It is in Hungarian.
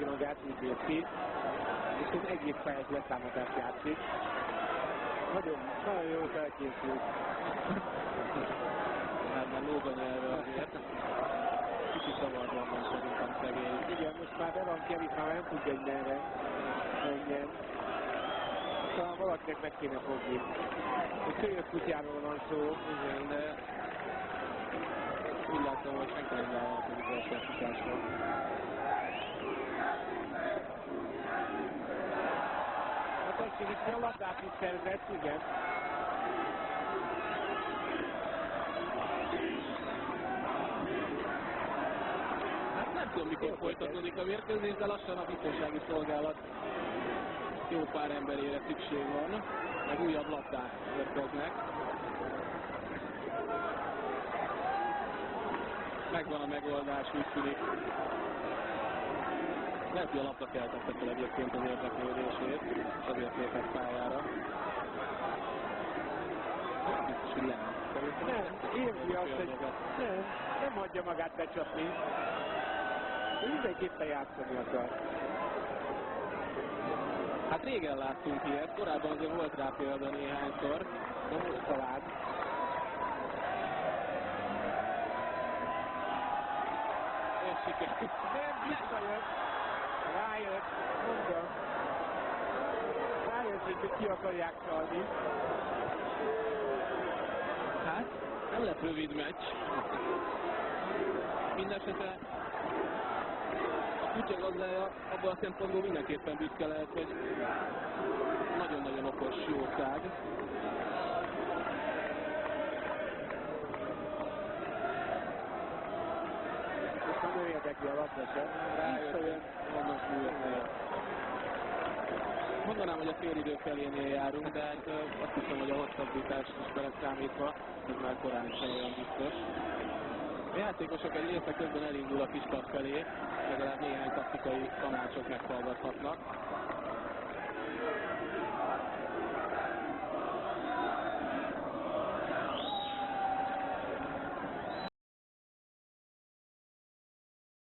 ki magát, úgy néz ki. És egy egész pályás letámadást játszik. Nagyon jól felkészült. Már lóg a nyelve azért. Kicsit zavarban van szerintem szegény. Igen, most már be van kerít, már nem tudja, hogy merre menjen. Talán valakinek meg kéne fogni. Egy kölyök kutyáról van szó. Igen, de úgy látom, hogy senki nem vállalkozik a futásról. Hát azt hiszem, a labdát is szerzett, igen. Hát nem tudom, mikor folytatódik a mérkőzés, de lassan a biztonsági szolgálat jó pár emberére szükség van, meg újabb labdát érkeznek. Megvan a megoldás, úgy tűnik. Lehet, hogy a labda keltette fel egyébként az érdeklődését, és azért lépett pályára. Biztos, hogy nem. Nem, érzi azt, hogy nem hagyja magát becsapni. Mindenképpen játszani akar. Hát régen láttunk ilyet, korábban azért volt rá példa néhányszor, de most talán. És sikerült. Nem, visszajött. Rájött, mondom. Rájött, hogy ki akarják csalni. Hát, nem lett rövid meccs. Mindenesetre a kutya gazdája abban a szempontból mindenképpen büszke lehet, hogy nagyon-nagyon okos jószág. Most már nem érdekli a labda sem. Rájött, mondom súlyosnél. Mondanám, hogy a félidő felénél járunk, de hát azt hiszem, hogy a hosszabbítást is beleszámítva, ez már korán sem olyan biztos. A játékosok egy része közben elindul a kispad felé, legalább néhány taktikai tanácsot meghallgathatnak.